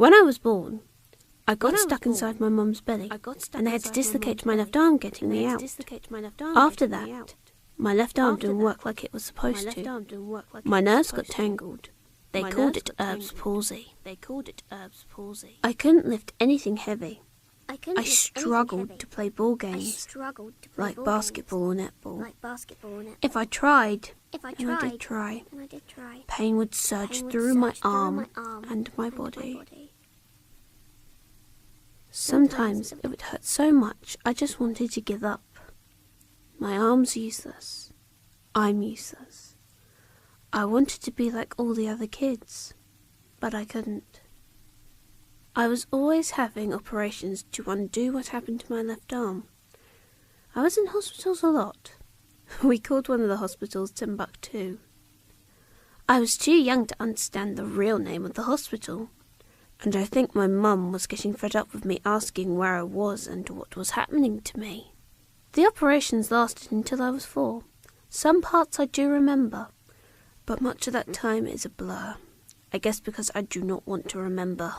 When I was born, I got stuck inside my mum's belly, and they had to dislocate my left arm getting me out. After that, my left arm didn't work like it was supposed to. My nerves got tangled. They called it Erb's palsy. I couldn't lift anything heavy. I struggled to play ball games, like basketball or netball. If I tried, and I did try, pain would surge through my arm and my body. Sometimes it would hurt so much I just wanted to give up. My arm's useless. I'm useless. I wanted to be like all the other kids, but I couldn't. I was always having operations to undo what happened to my left arm. I was in hospitals a lot. We called one of the hospitals Timbuktu. I was too young to understand the real name of the hospital, and I think my mum was getting fed up with me asking where I was and what was happening to me. The operations lasted until I was 4. Some parts I do remember, but much of that time is a blur. I guess because I do not want to remember.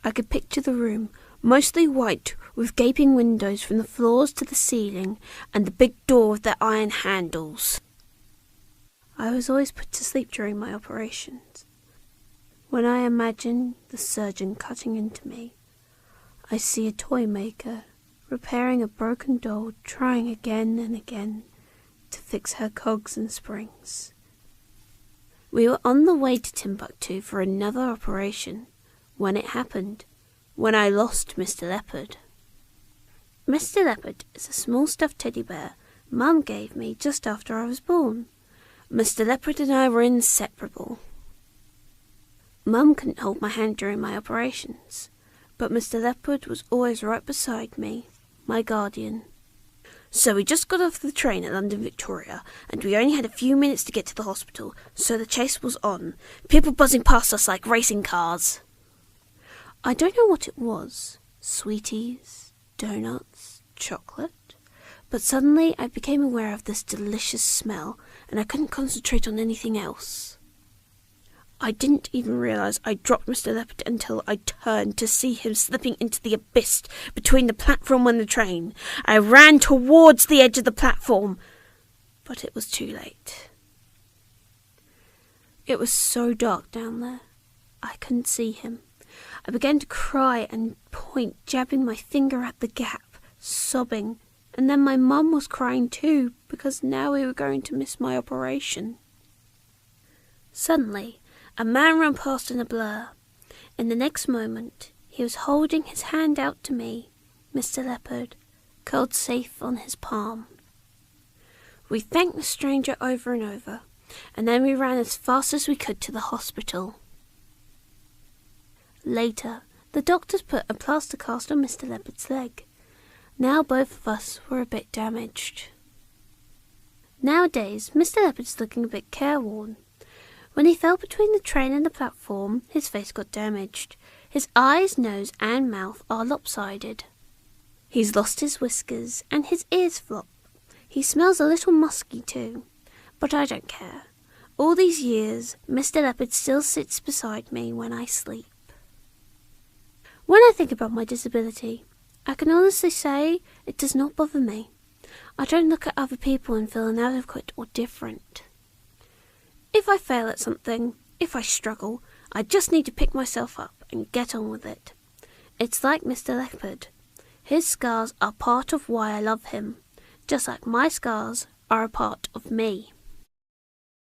I could picture the room, mostly white, with gaping windows from the floors to the ceiling, and the big door with their iron handles. I was always put to sleep during my operations. When I imagine the surgeon cutting into me, I see a toy maker repairing a broken doll, trying again and again to fix her cogs and springs. We were on the way to Timbuktu for another operation when it happened, when I lost Mr. Leopard. Mr. Leopard is a small stuffed teddy bear Mum gave me just after I was born. Mr. Leopard and I were inseparable. Mum couldn't hold my hand during my operations, but Mr. Leopard was always right beside me, my guardian. So we just got off the train at London Victoria, and we only had a few minutes to get to the hospital, so the chase was on, people buzzing past us like racing cars. I don't know what it was, sweeties, donuts, chocolate, but suddenly I became aware of this delicious smell, and I couldn't concentrate on anything else. I didn't even realise I dropped Mr. Leopard until I turned to see him slipping into the abyss between the platform and the train. I ran towards the edge of the platform, but it was too late. It was so dark down there, I couldn't see him. I began to cry and point, jabbing my finger at the gap, sobbing, and then my mum was crying too, because now we were going to miss my operation. Suddenly, a man ran past in a blur. In the next moment, he was holding his hand out to me, Mr. Leopard, curled safe on his palm. We thanked the stranger over and over, and then we ran as fast as we could to the hospital. Later, the doctors put a plaster cast on Mr. Leopard's leg. Now both of us were a bit damaged. Nowadays, Mr. Leopard's looking a bit careworn. When he fell between the train and the platform, his face got damaged. His eyes, nose and mouth are lopsided. He's lost his whiskers and his ears flop. He smells a little musky too, but I don't care. All these years, Mr. Leopard still sits beside me when I sleep. When I think about my disability, I can honestly say it does not bother me. I don't look at other people and feel inadequate or different. If I fail at something, if I struggle, I just need to pick myself up and get on with it. It's like Mr. Leopard. His scars are part of why I love him, just like my scars are a part of me.